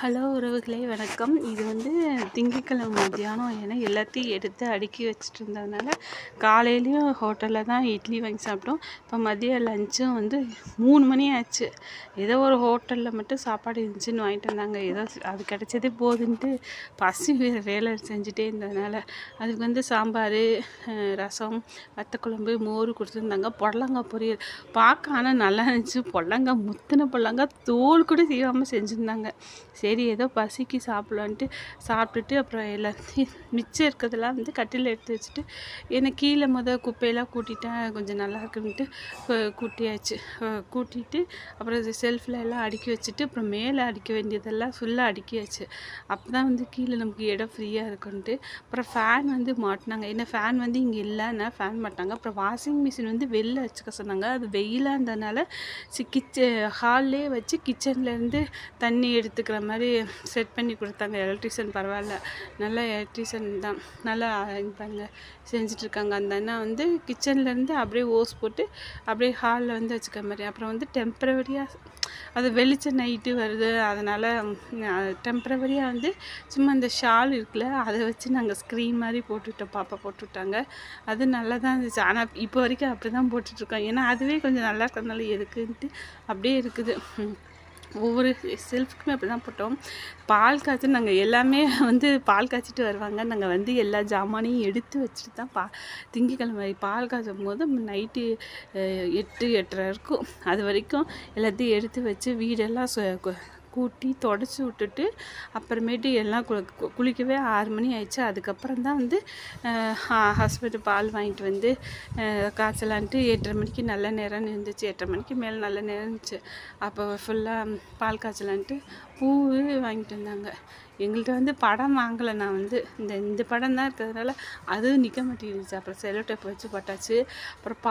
Hello உறவுகளே, வணக்கம். இது வந்து திங்கட்கிழமை மத்தியானம். ஏன்னா எல்லாத்தையும் எடுத்து அடுக்கி வச்சுட்டு இருந்ததுனால காலையிலையும் ஹோட்டலில் தான் இட்லி வாங்கி சாப்பிட்டோம். இப்போ மதியம் லஞ்சும் வந்து 3 மணி ஆச்சு. ஏதோ ஒரு ஹோட்டலில் மட்டும் சாப்பாடு இருந்துச்சுன்னு வாங்கிட்டு வந்தாங்க. ஏதோ அது கிடச்சதே போதுன்ட்டு பசி வேலை செஞ்சுட்டே இருந்ததுனால அதுக்கு வந்து சாம்பார், ரசம், வத்தக்குழம்பு, மோர் கொடுத்துருந்தாங்க. புடலங்காய் பொரியல் பார்க்க ஆனால் நல்லா இருந்துச்சு. புடலங்காய் முத்தின புடலங்காய் தோல் கூட சீவாமல் செஞ்சுருந்தாங்க. சரி ஏதோ பசிக்கு சாப்பிட்லான்ட்டு சாப்பிட்டுட்டு அப்புறம் எல்லாத்தையும் மிச்சம் இருக்கிறதெல்லாம் வந்து கட்டில் எடுத்து வச்சுட்டு எனக்கு கீழே குப்பையெல்லாம் கூட்டிட்டேன். கொஞ்சம் நல்லா இருக்குன்ட்டு கூட்டியாச்சு. கூட்டிட்டு அப்புறம் செல்ஃபில் எல்லாம் அடுக்கி வச்சுட்டு அப்புறம் மேலே அடிக்க வேண்டியதெல்லாம் ஃபுல்லாக அடுக்கியாச்சு. அப்போ தான் வந்து கீழே நமக்கு இடம் ஃப்ரீயாக இருக்குன்ட்டு அப்புறம் ஃபேன் வந்து மாட்டினாங்க. ஏன்னா ஃபேன் வந்து இங்கே இல்லைன்னா ஃபேன் மாட்டினாங்க. அப்புறம் வாஷிங் மிஷின் வந்து வெளில வச்சுக்க சொன்னாங்க. அது வெயிலாக இருந்ததுனால ஹால்லே வச்சு கிச்சன்லேருந்து தண்ணி எடுத்துக்கிற மாதிரி செட் பண்ணி கொடுத்தாங்க. எலக்ட்ரிஷியன் பரவாயில்ல, நல்ல எலக்ட்ரிஷியன் தான், நல்லா பாருங்க செஞ்சிட்ருக்காங்க. அந்த அண்ணா வந்து கிச்சன்லேருந்து அப்படியே ஓஸ் போட்டு அப்படியே ஹாலில் வந்து வச்சுக்கிற மாதிரி. அப்புறம் வந்து டெம்பரவரியாக அது வெளிச்சம் நைட்டு வருது, அதனால் டெம்பரவரியாக வந்து சும்மா இந்த ஷால் இருக்குல்ல அதை வச்சு நாங்கள் ஸ்க்ரீன் மாதிரி போட்டுவிட்டோம். பாப்பா போட்டுவிட்டாங்க. அது நல்லா தான் இருந்துச்சு. ஆனால் இப்போ வரைக்கும் அப்படி தான் போட்டுட்ருக்கோம். ஏன்னா அதுவே கொஞ்சம் நல்லா இருக்கிறதுனால எதுக்குன்ட்டு அப்படியே இருக்குது. ஒவ்வொரு செல்ஃபுக்குமே அப்படி தான் போட்டோம். பால் காய்ச்சி நாங்கள் எல்லாமே வந்து பால் காய்ச்சிட்டு வருவாங்க. நாங்கள் வந்து எல்லா ஜாமானையும் எடுத்து வச்சுட்டு தான் திங்கக்கிழமை பால் காய்ச்சும் போது நைட்டு 8, 8:30 இருக்கும். அது வரைக்கும் எல்லாத்தையும் எடுத்து வச்சு வீடெல்லாம் கூட்டி தொடச்சி விட்டுட்டு அப்புறமேட்டு எல்லாம் குளிக்கவே 6 மணி ஆயிடுச்சு. அதுக்கப்புறம் தான் வந்து ஹஸ்பண்டு பால் வாங்கிட்டு வந்து காய்ச்சலான்ட்டு 8:30 மணிக்கு நல்ல நேரம் இருந்துச்சு. 8:30 மணிக்கு மேலே நல்ல நேரம் இருந்துச்சு. அப்போ ஃபுல்லாக பால் காய்ச்சலான்ட்டு பூ வாங்கிட்டு வந்தாங்க. எங்கள்கிட்ட வந்து படம் வாங்கலை. நான் வந்து இந்த படம் தான் இருக்கிறதுனால அதுவும் நிற்க மாட்டேங்குது. அப்புறம் செல்லோ டேப் வச்சு போட்டாச்சு. அப்புறம்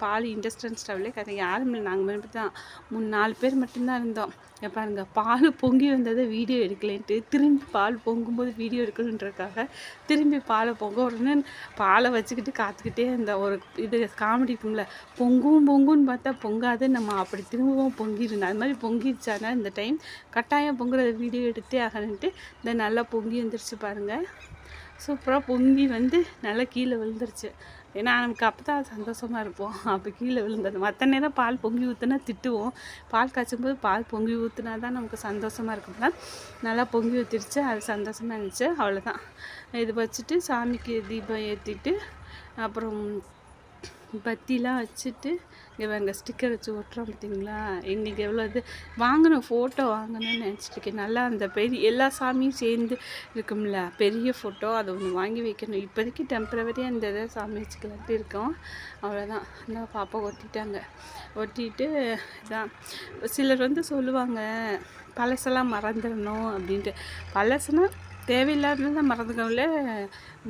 பால் இண்டஸ்ட்ரியல் ஸ்டவ்லேயே கதை யாரும் இல்லை. நாங்கள் மட்டும் தான் 3-4 பேர் மட்டும்தான் இருந்தோம். பாருங்க, பால் பொங்கி வந்ததை வீடியோ எடுக்கலேன்ட்டு திரும்பி பால் பொங்கும்போது வீடியோ எடுக்கணுன்றதுக்காக திரும்பி பாலை பொங்க உடனே பாலை வச்சுக்கிட்டு காத்துக்கிட்டே இருந்த ஒரு இது காமெடி இருக்கும்ல, பொங்குன்னு பார்த்தா பொங்காது, நம்ம அப்படி திரும்பவும் பொங்கிருந்தோம். அது மாதிரி பொங்கிடுச்சானா இந்த டைம் கட்டாயம் பொங்குறத வீடியோ எடுத்தே ஆகணுன்ட்டு இந்த நல்லா பொங்கி வந்துருச்சு பாருங்கள். சூப்பராக பொங்கி வந்து நல்லா கீழே விழுந்துருச்சு. ஏன்னா நமக்கு அப்போ தான் சந்தோஷமாக இருப்போம். அப்போ கீழே விழுந்தது. மற்ற நேரம் பால் பொங்கி ஊற்றுனா திட்டுவோம். பால் காய்ச்சும் போது பால் பொங்கி ஊற்றுனா தான் நமக்கு சந்தோஷமாக இருக்கும்ல. நல்லா பொங்கி ஊற்றிடுச்சு. அது சந்தோஷமாக இருந்துச்சு. அவ்வளோதான். இது வச்சுட்டு சாமிக்கு தீபம் ஏற்றிட்டு அப்புறம் பத்திலாம் வச்சுட்டு இங்கே வாங்க ஸ்டிக்கர் வச்சு ஒட்டுறோம் பார்த்தீங்களா. எங்களுக்கு எவ்வளோ இது வாங்கணும், ஃபோட்டோ வாங்கணும்னு நினச்சிட்ருக்கேன். நல்லா அந்த பெரிய எல்லா சாமியும் சேர்ந்து இருக்கும்ல பெரிய ஃபோட்டோ, அதை ஒன்று வாங்கி வைக்கணும். இப்போதைக்கு டெம்பரவரியாக இந்த இதை சாமி வச்சுக்கலான்ட்டு இருக்கோம். அவ்வளோதான். இந்த பாப்பா ஒட்டிட்டாங்க. ஒட்டிட்டு இதான் சிலர் வந்து சொல்லுவாங்க பழசெல்லாம் மறந்துடணும் அப்படின்ட்டு. பழசுனா தேவையில்லாதது மறந்துக்கல,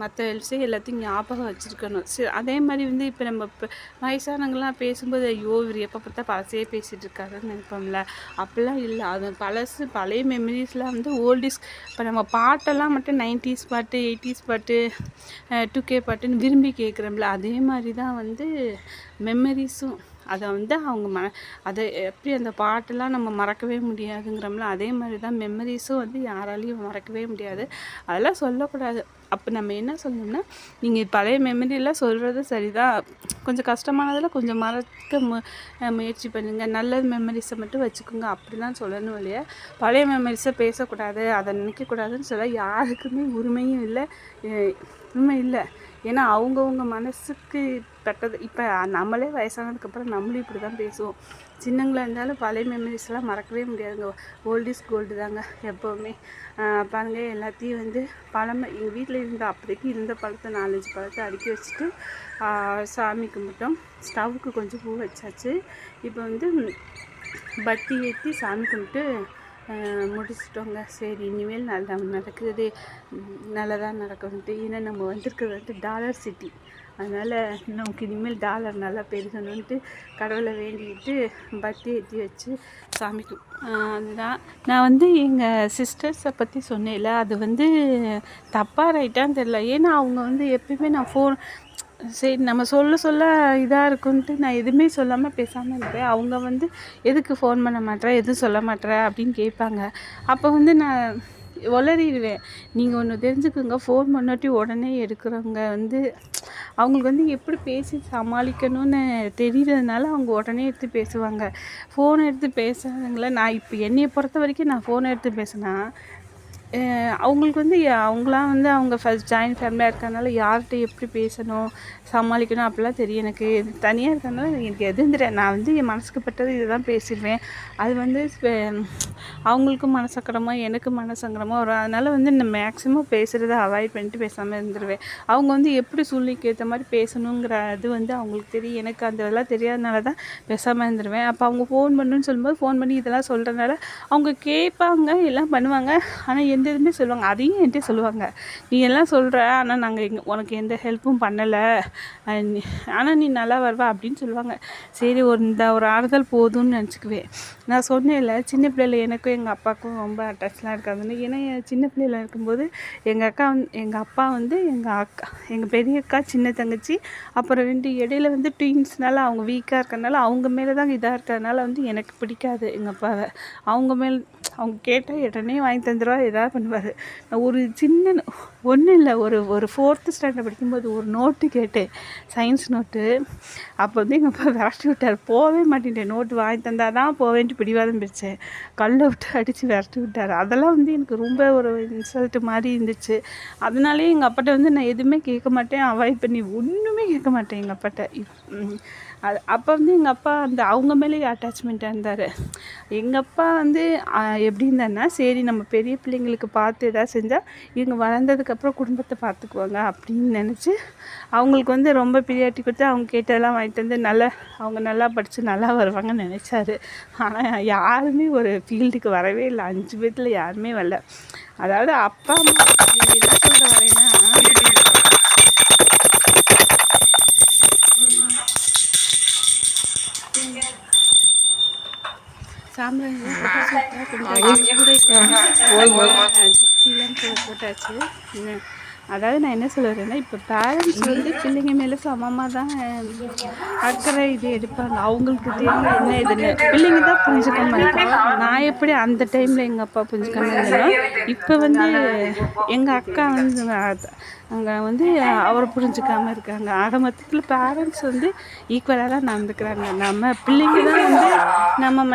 மற்ற விஷயம் எல்லாத்தையும் ஞாபகம் வச்சுருக்கணும். அதே மாதிரி வந்து இப்போ நம்ம இப்போ வயசானவங்களாம் பேசும்போது ஐயோ இவர் எப்போ பார்த்தா பழசே பேசிகிட்டு இருக்காருன்னு நினைப்போம்ல. அப்படிலாம் இல்லை. அது பழைய மெமரிஸ்லாம் வந்து ஓல்டிஸ். இப்போ நம்ம பாட்டெல்லாம் மட்டும் 90s பாட்டு, 80s பாட்டு, 2K பாட்டுன்னு விரும்பி கேட்குறோம்ல, அதே மாதிரி தான் வந்து மெமரிஸும். அதை வந்து அதை எப்படி அந்த பாட்டெல்லாம் நம்ம மறக்கவே முடியாதுங்கிறோம்ல, அதே மாதிரி தான் மெமரிஸும் வந்து யாராலையும் மறக்கவே முடியாது. அதெல்லாம் சொல்லக்கூடாது. அப்போ நம்ம என்ன சொல்லணும்னா, நீங்கள் பழைய மெமரியெல்லாம் சொல்கிறது சரிதான், கொஞ்சம் கஷ்டமானதில் கொஞ்சம் மறக்க முயற்சி பண்ணுங்கள். நல்ல மெமரிஸை மட்டும் வச்சுக்கோங்க, அப்படி தான் சொல்லணும் இல்லையா. பழைய மெமரிஸை பேசக்கூடாது, அதை நினைக்கக்கூடாதுன்னு சொல்ல யாருக்குமே உரிமையும் இல்லை ஏன்னா அவங்கவுங்க மனசுக்கு பட்டது. இப்போ நம்மளே வயசானதுக்கப்புறம் நம்மளும் இப்படி தான் பேசுவோம். சின்னங்களாக இருந்தாலும் பழைய மெமரிஸ்லாம் மறக்கவே முடியாதுங்க. ஓல்ட் இஸ் கோல்டு தாங்க எப்போவுமே. பாருங்கள், எல்லாத்தையும் வந்து எங்கள் வீட்டில் இருந்த அப்போதைக்கு இருந்த பழத்தை 4-5 பழத்தை அடுக்கி வச்சுட்டு சாமி கும்பிட்டோம். ஸ்டவ்வுக்கு கொஞ்சம் பூ வச்சாச்சு. இப்போ வந்து பத்தி ஏற்றி சாமி கும்பிட்டு முடிச்சிட்டோங்க. சரி, இனிமேல் நடக்குது நல்லதாக நடக்கணுன்ட்டு. ஏன்னா நம்ம வந்திருக்கிறது வந்து டாலர் சிட்டி, அதனால் நமக்கு இனிமேல் டாலர் நல்லா பெருகணுன்ட்டு கடவுளை வேண்டிக்கிட்டு பத்தி ஏற்றி வச்சு சாமிக்கு. அதுதான் நான் வந்து எங்கள் சிஸ்டர்ஸை பற்றி சொன்னேன்ல, அது வந்து தப்பாக ரைட்டான்னு தெரில. ஏன்னா அவங்க வந்து எப்பயுமே நான் சரி நம்ம சொல்ல இதாக இருக்குன்ட்டு நான் எதுவுமே சொல்லாமல் பேசாமல் இருப்பேன். அவங்க வந்து எதுக்கு ஃபோன் பண்ண மாட்டேற, எதுவும் சொல்ல மாட்டேற அப்படின்னு கேட்பாங்க. அப்போ வந்து நான் உளறிடுவேன். நீங்கள் ஒன்று தெரிஞ்சுக்குங்க, ஃபோன் பண்ணாட்டி உடனே எடுக்கிறவங்க வந்து அவங்களுக்கு வந்து எப்படி பேசி சமாளிக்கணும்னு தெரியறதுனால அவங்க உடனே எடுத்து பேசுவாங்க. ஃபோன் எடுத்து பேசாதவங்கள நான் இப்போ என்னைய பொறுத்த வரைக்கும் நான் ஃபோன் எடுத்து பேசினா அவங்களுக்கு வந்து அவங்களாம் வந்து அவங்க ஃபஸ்ட் ஜாயின்ட் ஃபேமிலியாக இருக்கிறதுனால யார்கிட்ட எப்படி பேசணும் சமாளிக்கணும் அப்படிலாம் தெரியும். எனக்கு தனியாக இருக்கிறதுனால எனக்கு எதுவும் தெரியாது. நான் வந்து என் மனசுக்கு பட்டது இதை தான் பேசிடுவேன். அது வந்து அவங்களுக்கும் மனசங்கடமோ எனக்கும் மனசங்கடமோ வரும். அதனால் வந்து நான் மேக்ஸிமம் பேசுகிறத அவாய்ட் பண்ணிட்டு பேசாமல் இருந்துருவேன். அவங்க வந்து எப்படி சூழ்நிலைக்கு ஏற்ற மாதிரி பேசணுங்கிற அது வந்து அவங்களுக்கு தெரியும். எனக்கு அந்த இதெல்லாம் தெரியாதனால தான் பேசாமல் இருந்துருவேன். அப்போ அவங்க ஃபோன் பண்ணுன்னு சொல்லும்போது ஃபோன் பண்ணி இதெல்லாம் சொல்கிறதுனால அவங்க கேட்பாங்க, எல்லாம் பண்ணுவாங்க. ஆனால் எந்த இதுவுமே சொல்லுவாங்க. அதையும் என்கிட்ட சொல்லுவாங்க, நீ எல்லாம் சொல்கிற ஆனால் நாங்கள் உனக்கு எந்த ஹெல்ப்பும் பண்ணலை, ஆனால் நீ நல்லா வருவா அப்படின்னு சொல்லுவாங்க. சரி ஒரு ஆறுதல் போதும்னு நினச்சிக்குவேன். நான் சொன்னேன்ல, சின்ன பிள்ளைல எனக்கும் எங்கள் அப்பாவுக்கும் ரொம்ப அட்டாச்லாம் இருக்காதுன்னு. ஏன்னா சின்ன பிள்ளைல இருக்கும்போது எங்கள் அப்பா வந்து எங்கள் பெரிய அக்கா சின்ன தங்கச்சி அப்புறம் 2 இடையில வந்து ட்வின்ஸ்னால அவங்க வீக்காக இருக்கிறதுனால அவங்க மேலே தான் இதாக இருக்கிறதுனால வந்து எனக்கு பிடிக்காது எங்கள் அப்பாவை. அவங்க அவங்க கேட்டால் உடனே வாங்கி தந்துடுவா, எதாவது பண்ணுவார். நான் ஒரு சின்ன ஒன்றும் இல்லை, ஒரு 4th ஸ்டாண்டர்ட் படிக்கும்போது ஒரு நோட்டு கேட்டேன், சயின்ஸ் நோட்டு. அப்போ வந்து எங்கள் அப்பா விரட்டி விட்டார். போகவே மாட்டேன்ட்டேன். நோட்டு வாங்கி தந்தால் தான் போவேன்ட்டு பிடிவாதம் பிடிச்சேன். கல்லை விட்டு அடித்து விரட்டி விட்டார். அதெல்லாம் வந்து எனக்கு ரொம்ப ஒரு இன்சல்ட்டு மாதிரி இருந்துச்சு. அதனாலே எங்கள் அப்பாட்ட வந்து நான் எதுவுமே கேட்க மாட்டேன், அவாய்ட் பண்ணி ஒன்றுமே கேட்க மாட்டேன் எங்கள் அப்பாட்ட. அப்போ வந்து எங்கள் அப்பா அவங்க மேலேயே அட்டாச்மெண்ட்டாக இருந்தார். எங்கள் அப்பா வந்து எப்படி இருந்தாருன்னா, சரி நம்ம பெரிய பிள்ளைங்களுக்கு பார்த்து எதாவது செஞ்சால் இவங்க வளர்ந்ததுக்கப்புறம் குடும்பத்தை பார்த்துக்குவாங்க அப்படின்னு நினச்சி அவங்களுக்கு வந்து ரொம்ப பிரியாரிட்டி கொடுத்து அவங்க கேட்டதெல்லாம் வாங்கிட்டு வந்து அவங்க நல்லா படித்து நல்லா வருவாங்கன்னு நினச்சாரு. ஆனால் யாருமே ஒரு ஃபீல்டுக்கு வரவே இல்லை. 5 பேர்த்தில் யாருமே வரல. அதாவது அப்பா அம்மா என்ன சொல்கிற வரேன்னா, போட்டாச்சு. அதாவது நான் என்ன சொல்ல வரேன்னா, இப்போ பேரண்ட்ஸ் வந்து பிள்ளைங்க மேலே சமமாக தான் அக்கறை இது எடுப்பாங்க. அவங்களுக்கு தெரியும் என்ன இதுன்னு. பிள்ளைங்க தான் புரிஞ்சுக்காம இருக்காங்க. நான் எப்படி அந்த டைமில் எங்கள் அப்பா புரிஞ்சுக்காம இருந்தேன்னா, இப்போ வந்து எங்கள் அக்கா வந்து அங்கே வந்து அவரை புரிஞ்சுக்காமல் இருக்காங்க. ஆக மொத்தத்தில் பேரண்ட்ஸ் வந்து ஈக்குவலாக தான் நடந்துக்கிறாங்க. நம்ம பிள்ளைங்க தான் வந்து நம்ம